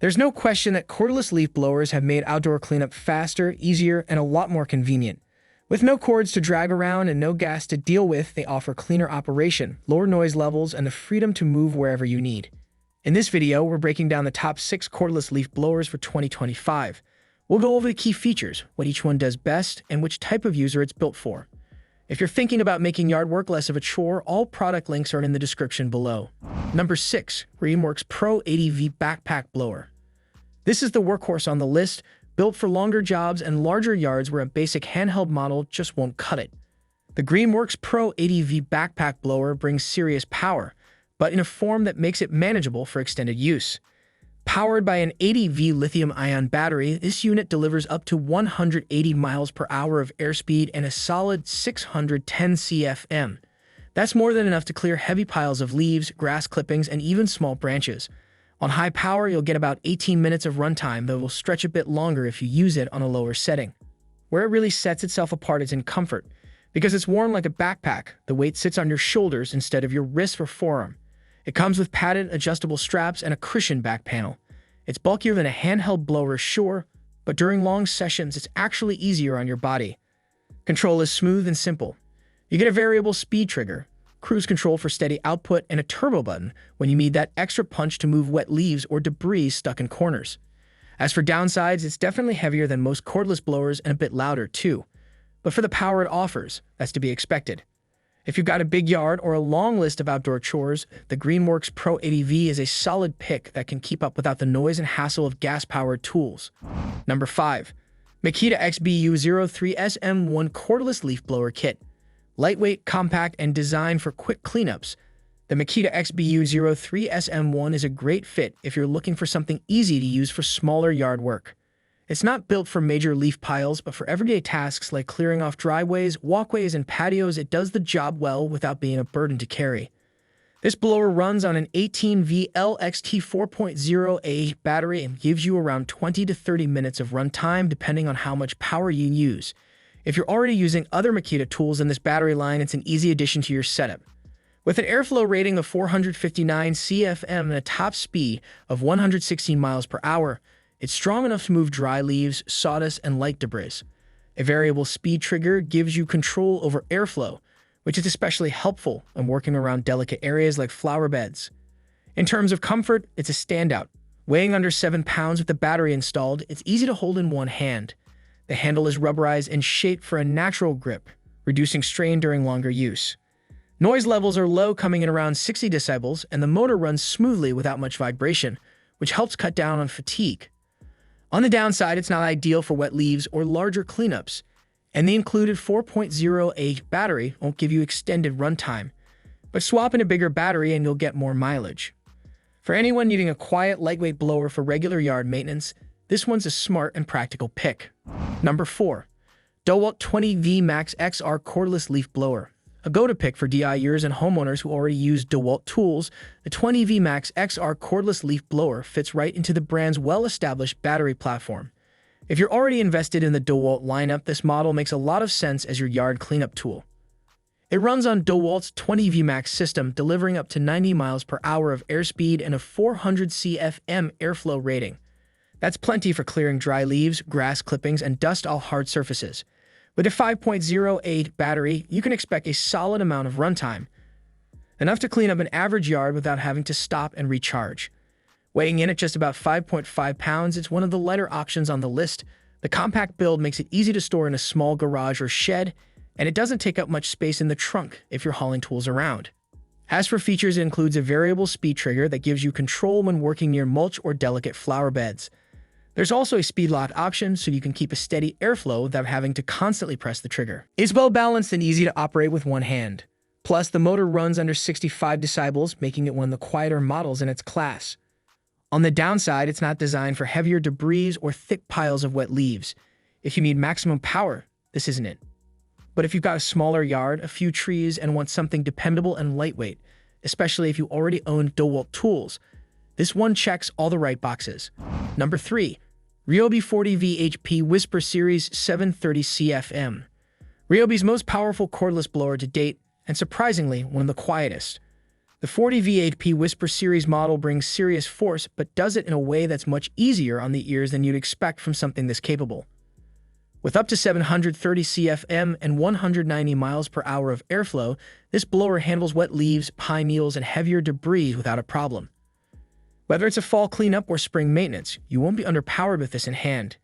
There's no question that cordless leaf blowers have made outdoor cleanup faster, easier, and a lot more convenient. With no cords to drag around and no gas to deal with, they offer cleaner operation, lower noise levels, and the freedom to move wherever you need. In this video, we're breaking down the top 6 cordless leaf blowers for 2025. We'll go over the key features, what each one does best, and which type of user it's built for. If you're thinking about making yard work less of a chore, all product links are in the description below. Number 6. Greenworks Pro 80V Backpack Blower. This is the workhorse on the list, built for longer jobs and larger yards where a basic handheld model just won't cut it. The Greenworks Pro 80V Backpack Blower brings serious power, but in a form that makes it manageable for extended use. Powered by an 80V lithium-ion battery, this unit delivers up to 180 miles per hour of airspeed and a solid 610 CFM. That's more than enough to clear heavy piles of leaves, grass clippings, and even small branches. On high power, you'll get about 18 minutes of runtime, though it will stretch a bit longer if you use it on a lower setting. Where it really sets itself apart is in comfort. Because it's worn like a backpack, the weight sits on your shoulders instead of your wrist or forearm. It comes with padded, adjustable straps and a cushioned back panel. It's bulkier than a handheld blower, sure, but during long sessions, it's actually easier on your body. Control is smooth and simple. You get a variable speed trigger, cruise control for steady output, and a turbo button when you need that extra punch to move wet leaves or debris stuck in corners. As for downsides, it's definitely heavier than most cordless blowers and a bit louder too. But for the power it offers, that's to be expected. If you've got a big yard or a long list of outdoor chores, the Greenworks Pro 80V is a solid pick that can keep up without the noise and hassle of gas-powered tools. Number 5. Makita XBU03SM1 Cordless Leaf Blower Kit. Lightweight, compact, and designed for quick cleanups, the Makita XBU03SM1 is a great fit if you're looking for something easy to use for smaller yard work. It's not built for major leaf piles, but for everyday tasks like clearing off driveways, walkways, and patios. It does the job well without being a burden to carry. This blower runs on an 18V LXT 4.0A battery and gives you around 20 to 30 minutes of runtime depending on how much power you use. If you're already using other Makita tools in this battery line, it's an easy addition to your setup. With an airflow rating of 459 CFM and a top speed of 116 miles per hour, it's strong enough to move dry leaves, sawdust, and light debris. A variable speed trigger gives you control over airflow, which is especially helpful when working around delicate areas like flower beds. In terms of comfort, it's a standout. Weighing under 7 pounds with the battery installed, it's easy to hold in one hand. The handle is rubberized and shaped for a natural grip, reducing strain during longer use. Noise levels are low, coming in around 60 decibels, and the motor runs smoothly without much vibration, which helps cut down on fatigue. On the downside, it's not ideal for wet leaves or larger cleanups, and the included 4.0A battery won't give you extended runtime, but swap in a bigger battery and you'll get more mileage. For anyone needing a quiet, lightweight blower for regular yard maintenance, this one's a smart and practical pick. Number 4. DeWalt 20V Max XR Cordless Leaf Blower. A go-to pick for DIYers and homeowners who already use DeWalt tools, the 20V Max XR Cordless Leaf Blower fits right into the brand's well-established battery platform. If you're already invested in the DeWalt lineup, this model makes a lot of sense as your yard cleanup tool. It runs on DeWalt's 20V Max system, delivering up to 90 miles per hour of airspeed and a 400 CFM airflow rating. That's plenty for clearing dry leaves, grass clippings, and dust on hard surfaces. With a 5.08 battery, you can expect a solid amount of runtime, enough to clean up an average yard without having to stop and recharge. Weighing in at just about 5.5 pounds, it's one of the lighter options on the list. The compact build makes it easy to store in a small garage or shed, and it doesn't take up much space in the trunk if you're hauling tools around. As for features, it includes a variable speed trigger that gives you control when working near mulch or delicate flower beds. There's also a speed lock option so you can keep a steady airflow without having to constantly press the trigger. It's well balanced and easy to operate with one hand. Plus, the motor runs under 65 decibels, making it one of the quieter models in its class. On the downside, it's not designed for heavier debris or thick piles of wet leaves. If you need maximum power, this isn't it. But if you've got a smaller yard, a few trees, and want something dependable and lightweight, especially if you already own DeWalt tools, this one checks all the right boxes. Number 3. Ryobi 40V HP Whisper Series 730 CFM. Ryobi's most powerful cordless blower to date, and surprisingly, one of the quietest. The 40V8P Whisper Series model brings serious force, but does it in a way that's much easier on the ears than you'd expect from something this capable. With up to 730 CFM and 190 miles per hour of airflow, this blower handles wet leaves, pine needles, and heavier debris without a problem. Whether it's a fall cleanup or spring maintenance, you won't be underpowered with this in hand.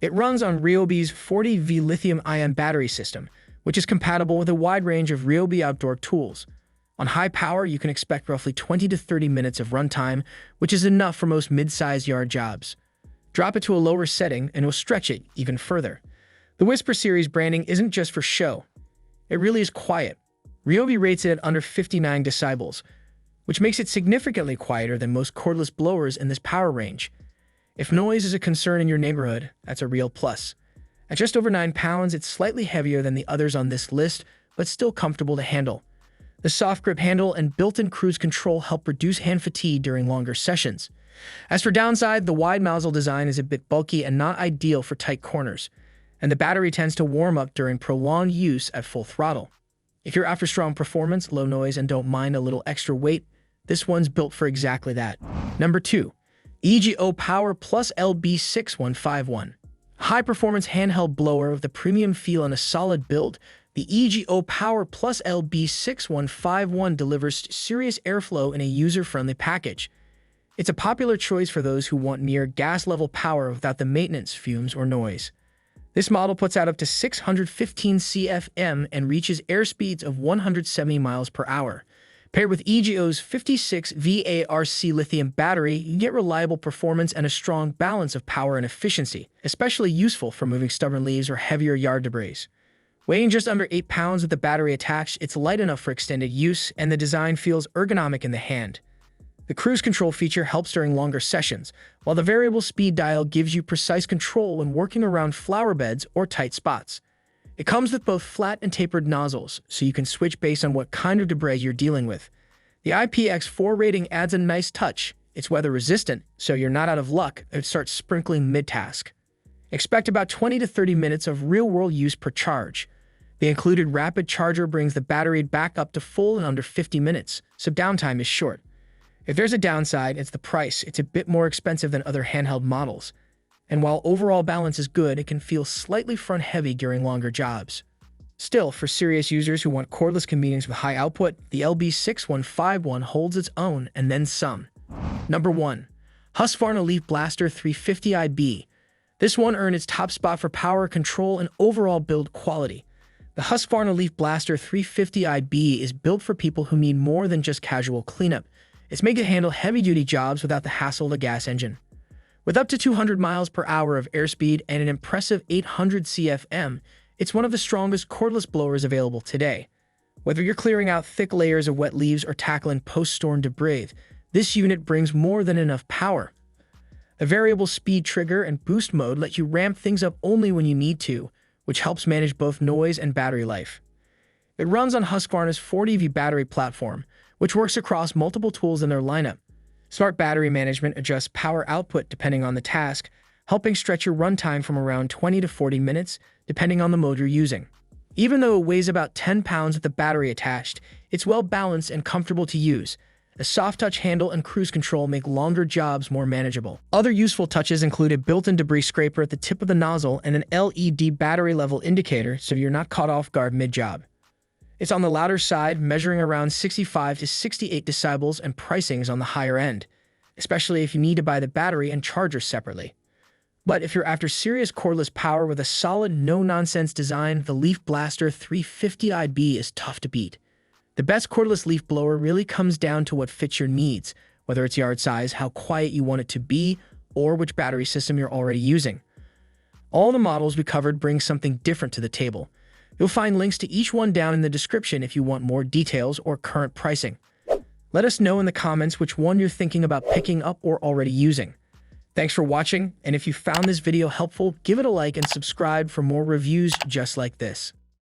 It runs on Ryobi's 40V lithium-ion battery system, which is compatible with a wide range of Ryobi outdoor tools. On high power, you can expect roughly 20 to 30 minutes of runtime, which is enough for most mid-sized yard jobs. Drop it to a lower setting and it'll stretch it even further. The Whisper Series branding isn't just for show. It really is quiet. Ryobi rates it at under 59 decibels, which makes it significantly quieter than most cordless blowers in this power range. If noise is a concern in your neighborhood, that's a real plus. At just over 9 pounds, it's slightly heavier than the others on this list, but still comfortable to handle. The soft grip handle and built-in cruise control help reduce hand fatigue during longer sessions. As for downside, the wide nozzle design is a bit bulky and not ideal for tight corners, and the battery tends to warm up during prolonged use at full throttle. If you're after strong performance, low noise, and don't mind a little extra weight, this one's built for exactly that. Number 2. EGO Power Plus LB6151. High-performance handheld blower with a premium feel and a solid build, the EGO Power Plus LB6151 delivers serious airflow in a user-friendly package. It's a popular choice for those who want near gas-level power without the maintenance, fumes, or noise. This model puts out up to 615 CFM and reaches airspeeds of 170 miles per hour. Paired with EGO's 56 VARC lithium battery, you get reliable performance and a strong balance of power and efficiency, especially useful for moving stubborn leaves or heavier yard debris. Weighing just under 8 pounds with the battery attached, it's light enough for extended use, and the design feels ergonomic in the hand. The cruise control feature helps during longer sessions, while the variable speed dial gives you precise control when working around flower beds or tight spots. It comes with both flat and tapered nozzles, so you can switch based on what kind of debris you're dealing with. The IPX4 rating adds a nice touch. It's weather-resistant, so you're not out of luck if it starts sprinkling mid-task. Expect about 20 to 30 minutes of real-world use per charge. The included rapid charger brings the battery back up to full in under 50 minutes, so downtime is short. If there's a downside, it's the price. It's a bit more expensive than other handheld models. And while overall balance is good, it can feel slightly front-heavy during longer jobs. Still, for serious users who want cordless convenience with high output, the LB6151 holds its own and then some. Number 1. Husqvarna Leaf Blaster 350IB. This one earned its top spot for power, control, and overall build quality. The Husqvarna Leaf Blaster 350IB is built for people who need more than just casual cleanup. It's made to handle heavy-duty jobs without the hassle of a gas engine. With up to 200 miles per hour of airspeed and an impressive 800 CFM, it's one of the strongest cordless blowers available today. Whether you're clearing out thick layers of wet leaves or tackling post-storm debris, this unit brings more than enough power. The variable speed trigger and boost mode let you ramp things up only when you need to, which helps manage both noise and battery life. It runs on Husqvarna's 40V battery platform, which works across multiple tools in their lineup. Smart battery management adjusts power output depending on the task, helping stretch your runtime from around 20 to 40 minutes, depending on the mode you're using. Even though it weighs about 10 pounds with the battery attached, it's well balanced and comfortable to use. A soft-touch handle and cruise control make longer jobs more manageable. Other useful touches include a built-in debris scraper at the tip of the nozzle and an LED battery level indicator so you're not caught off guard mid-job. It's on the louder side, measuring around 65 to 68 decibels, and pricing is on the higher end, especially if you need to buy the battery and charger separately. But if you're after serious cordless power with a solid, no-nonsense design, the Leaf Blaster 350IB is tough to beat. The best cordless leaf blower really comes down to what fits your needs, whether it's yard size, how quiet you want it to be, or which battery system you're already using. All the models we covered bring something different to the table. You'll find links to each one down in the description if you want more details or current pricing. Let us know in the comments which one you're thinking about picking up or already using. Thanks for watching, and if you found this video helpful, give it a like and subscribe for more reviews just like this.